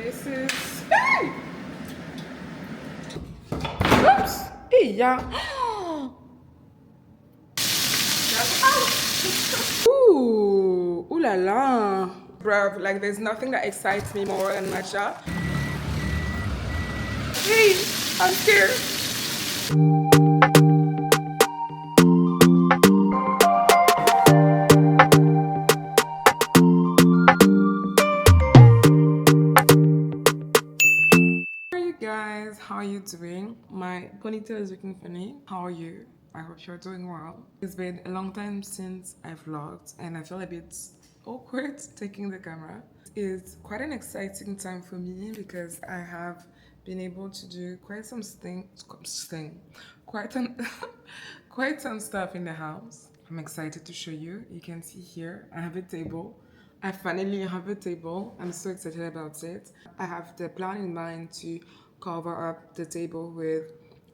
This is... Hey! Oops! Hey, yeah. Ooh! Ooh la la! Bruv, like there's nothing that excites me more than matcha. Hey! I'm scared! Guys, how are you doing? My ponytail is looking funny. How are you? I hope you're doing well. It's been a long time since I've vlogged and I feel a bit awkward taking the camera. It's quite an exciting time for me because I have been able to do quite some quite some stuff in the house. I'm excited to show you. You can see here I have a table. I finally have a table. I'm so excited about it. I have the plan in mind to cover up the table with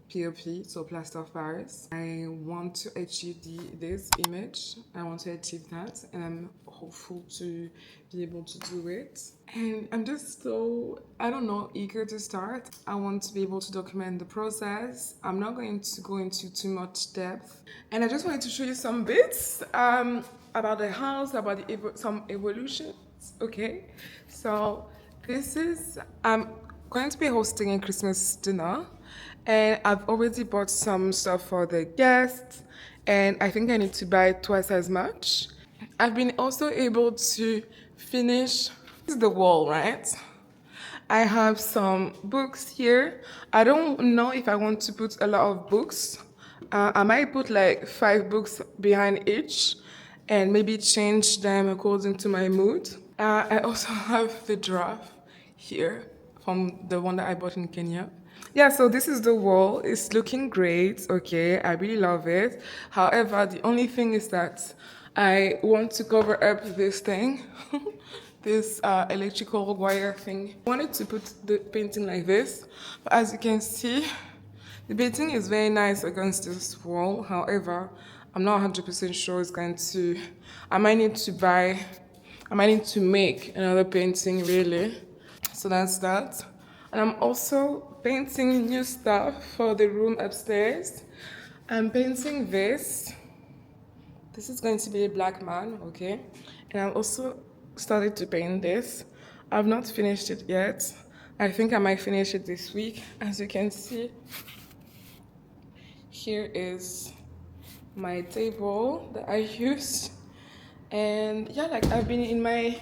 POP, so plaster of Paris. I want to achieve this image. I want to achieve that, and I'm hopeful to be able to do it. And I'm just so, I don't know, eager to start. I want to be able to document the process. I'm not going to go into too much depth. And I just wanted to show you some bits about the house, about some evolutions, okay? So this is, going to be hosting a Christmas dinner, and I've already bought some stuff for the guests, and I think I need to buy twice as much. I've been also able to finish the wall, right? I have some books here. I don't know if I want to put a lot of books. I might put like 5 books behind each and maybe change them according to my mood. I also have the giraffe here from the one that I bought in Kenya. Yeah, so this is the wall. It's looking great, okay? I really love it. However, the only thing is that I want to cover up this thing, this electrical wire thing. I wanted to put the painting like this, but as you can see, the painting is very nice against this wall. However, I'm not 100% sure it's going to... I might need to make another painting, really. So that's that. And I'm also painting new stuff for the room upstairs. I'm painting this. This is going to be a black man, okay? And I've also started to paint this. I've not finished it yet. I think I might finish it this week. As you can see, here is my table that I used. And yeah, like I've been in my...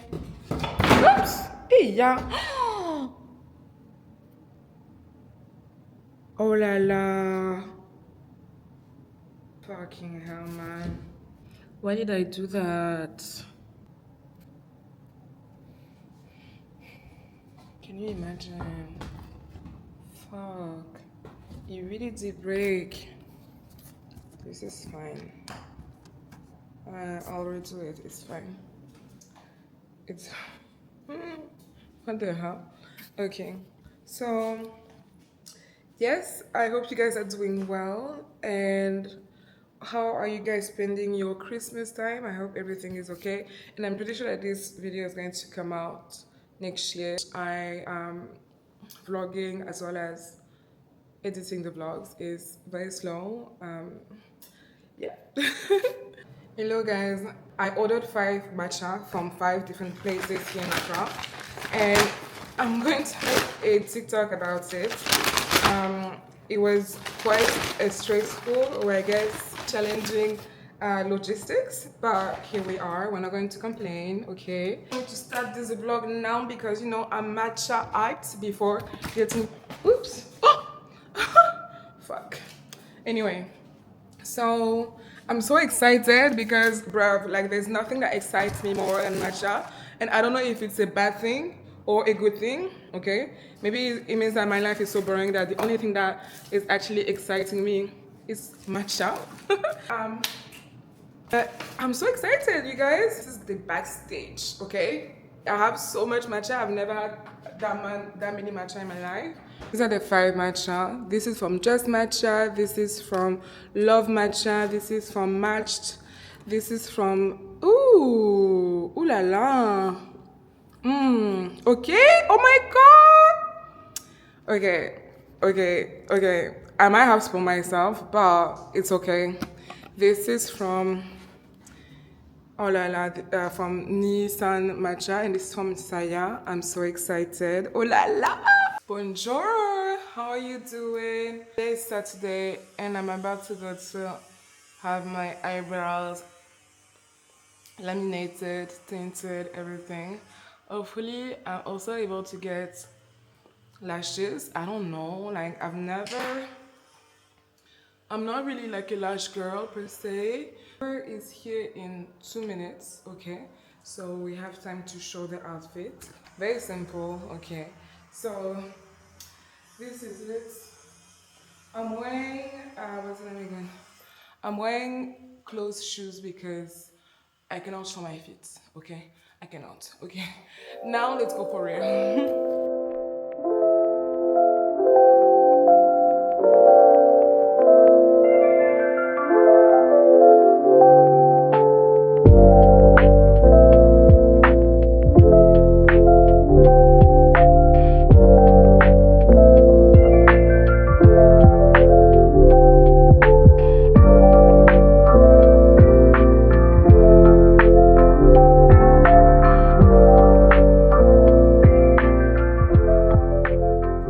Oops! Hey, yeah. Oh la la. Fucking hell, man. Why did I do that? Can you imagine? Fuck. It really did break. This is fine. I'll redo it. It's fine. It's... What the hell? Okay. So... yes, I hope you guys are doing well. And how are you guys spending your Christmas time? I hope everything is okay. And I'm pretty sure that this video is going to come out next year. I am vlogging as well as editing the vlogs is very slow. Yeah. Hello guys, I ordered 5 matcha from 5 different places here in Accra. And I'm going to make a TikTok about it. It was quite a stressful, or I guess challenging logistics, but here we are. We're not going to complain, okay? I'm going to start this vlog now because, you know, I'm matcha hyped before getting... Oops! Oh! Fuck. Anyway, so I'm so excited because, bruv, like there's nothing that excites me more than matcha. And I don't know if it's a bad thing or a good thing, okay? Maybe it means that my life is so boring that the only thing that is actually exciting me is matcha. I'm so excited, you guys. This is the backstage, okay? I have so much matcha. I've never had that many matcha in my life. These are the 5 matcha. This is from Just Matcha. This is from Love Matcha. This is from Matched. This is from... Ooh la la. Okay. Oh my god. Okay. I might have spoiled myself, but it's okay. This is from from Nissan Matcha, and this is from Saya. I'm so excited. Oh la la! Bonjour! How are you doing? Today is Saturday, and I'm about to go to have my eyebrows laminated, tinted, everything. Hopefully, I'm also able to get lashes. I don't know, like I'm not really like a lash girl per se. Is here in 2 minutes, okay? So we have time to show the outfit. Very simple, okay? So this is it. I'm wearing, what's the name again? I'm wearing closed shoes because I cannot show my feet, okay? I cannot, okay? Now let's go for real.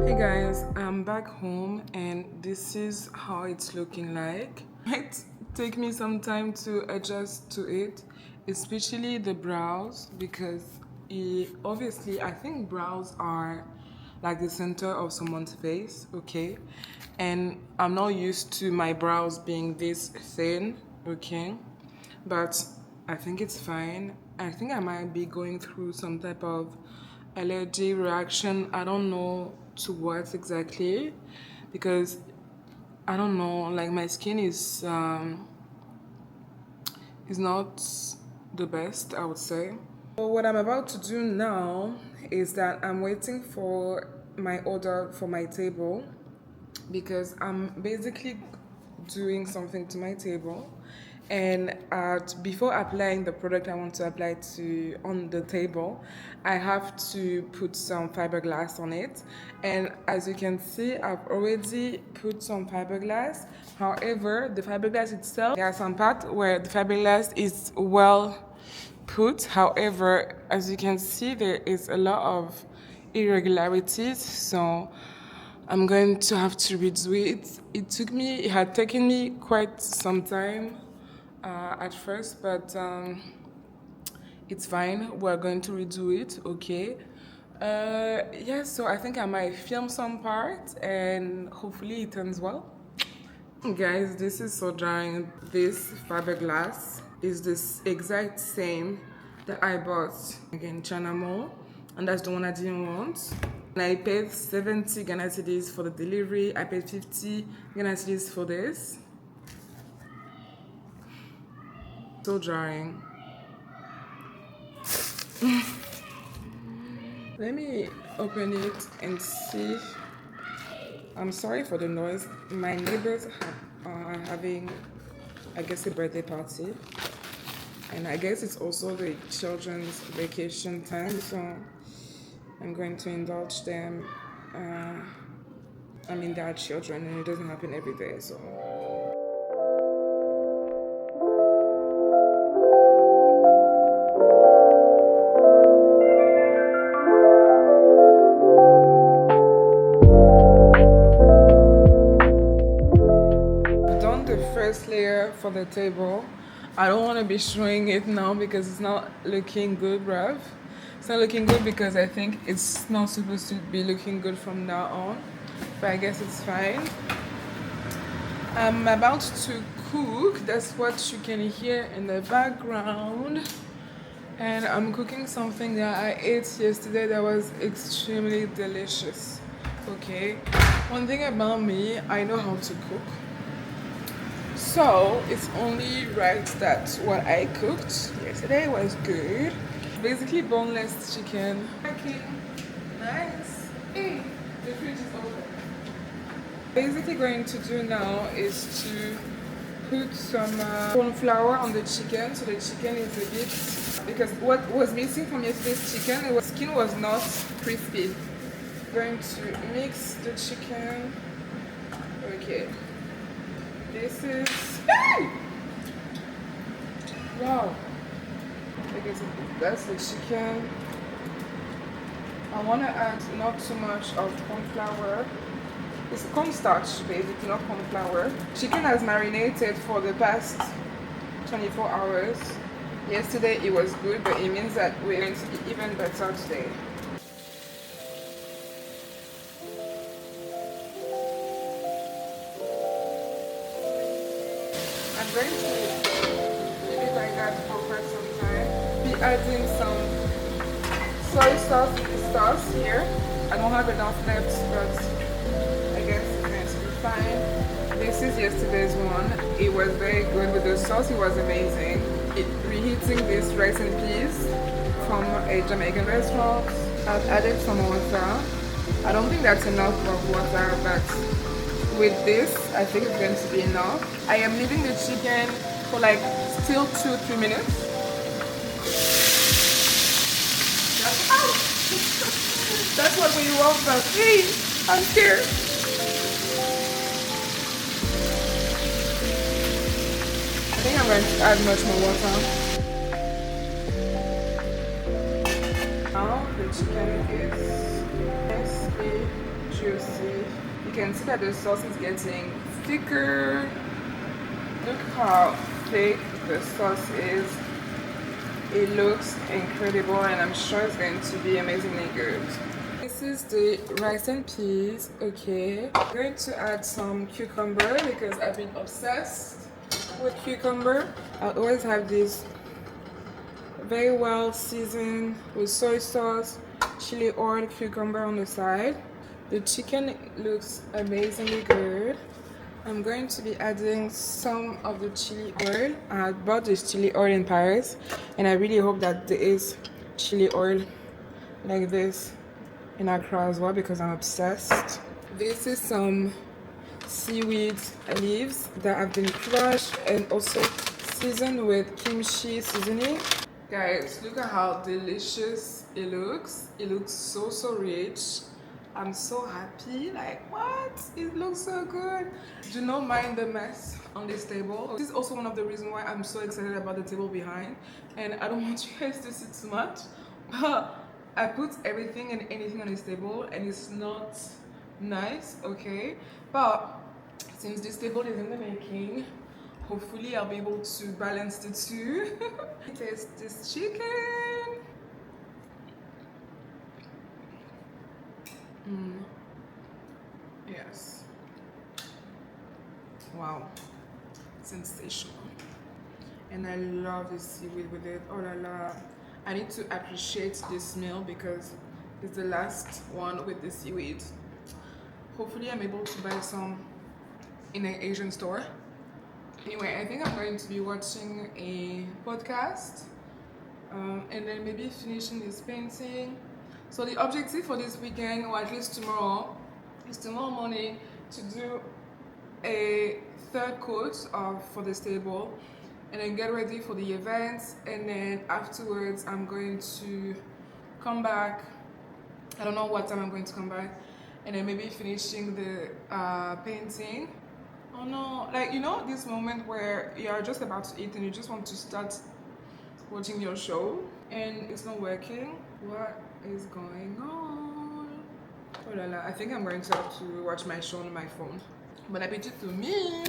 Hey guys, I'm back home and this is how it's looking like. It take me some time to adjust to it, especially the brows, because obviously I think brows are like the center of someone's face, okay? And I'm not used to my brows being this thin, okay? But I think it's fine. I think I might be going through some type of allergy reaction. I don't know to what exactly, because I don't know, like my skin is not the best, I would say. So what I'm about to do now is that I'm waiting for my order for my table, because I'm basically doing something to my table, and before applying the product I want to apply to on the table, I have to put some fiberglass on it. And as you can see, I've already put some fiberglass. However, the fiberglass itself, there are some parts where the fiberglass is well put. However, as you can see, there is a lot of irregularities, so I'm going to have to redo it. It had taken me quite some time at first, but it's fine. We're going to redo it, okay? Yeah, so I think I might film some part and hopefully it turns well. Guys, this is so drying. This fiberglass is this exact same that I bought again China Mall, and that's the one I didn't want. And I paid 70 Ghana cedis for the delivery. I paid 50 Ghana cedis for this. So drying. Let me open it and see. I'm sorry for the noise. My neighbors are having, I guess, a birthday party. And I guess it's also the children's vacation time, so I'm going to indulge them. I mean, they are children and it doesn't happen every day, so. First layer for the table. I don't want to be showing it now because it's not looking good, bruv. It's not looking good because I think it's not supposed to be looking good from now on, but I guess it's fine. I'm about to cook. That's what you can hear in the background. And I'm cooking something that I ate yesterday that was extremely delicious. Okay, one thing about me, I know how to cook. So it's only right that what I cooked yesterday was good. Basically boneless chicken. Okay, nice. Hey, the fridge is open. Basically going to do now is to put some corn flour on the chicken, so the chicken is a bit, because what was missing from yesterday's chicken, the skin was not crispy. going to mix the chicken. Okay. This is... Hey! Wow. Okay, so that's the chicken. I want to add not too much of corn flour. It's cornstarch basically, not corn flour. Chicken has marinated for the past 24 hours. Yesterday it was good, but it means that we're going to be even better today. I'm going to leave it like that for quite some time. Be adding some soy sauce here. I don't have enough left, but I guess it's going to be fine. This is yesterday's one. It was very good with the sauce. It was amazing. Reheating this rice and peas from a Jamaican restaurant. I've added some water. I don't think that's enough of water, but with this, I think it's going to be enough. I am leaving the chicken for like still 2-3 minutes. That's what we want, but hey, I'm scared. I think I'm going to add much more water. Now the chicken is nicely juicy. You can see that the sauce is getting thicker. Look how thick the sauce is. It looks incredible and I'm sure it's going to be amazingly good. This is the rice and peas. Okay, I'm going to add some cucumber because I've been obsessed with cucumber. I always have this very well seasoned with soy sauce, chili oil, cucumber on the side. The chicken looks amazingly good. I'm going to be adding some of the chili oil. I bought this chili oil in Paris and I really hope that there is chili oil like this in Accra as well because I'm obsessed. This is some seaweed leaves that have been crushed and also seasoned with kimchi seasoning. Guys, look at how delicious it looks. It looks so rich. I'm so happy. Like, what? It looks so good. Do not mind the mess on this table. This is also one of the reasons why I'm so excited about the table behind, and I don't want you guys to see too much, but I put everything and anything on this table and it's not nice, okay? But since this table is in the making, hopefully I'll be able to balance the two. Taste this chicken. Yes. Wow. Sensational. And I love the seaweed with it. Oh la la. I need to appreciate this meal because it's the last one with the seaweed. Hopefully I'm able to buy some in an Asian store. Anyway, I think I'm going to be watching a podcast and then maybe finishing this painting. So the objective for this weekend, or at least tomorrow, is tomorrow morning to do a third coat for this table and then get ready for the event, and then afterwards I'm going to come back. I don't know what time I'm going to come back, and then maybe finishing the painting. Oh no, like, you know, this moment where you are just about to eat and you just want to start watching your show and it's not working. What is going on? Oh la la, I think I'm going to have to watch my show on my phone. Bon appétit to me!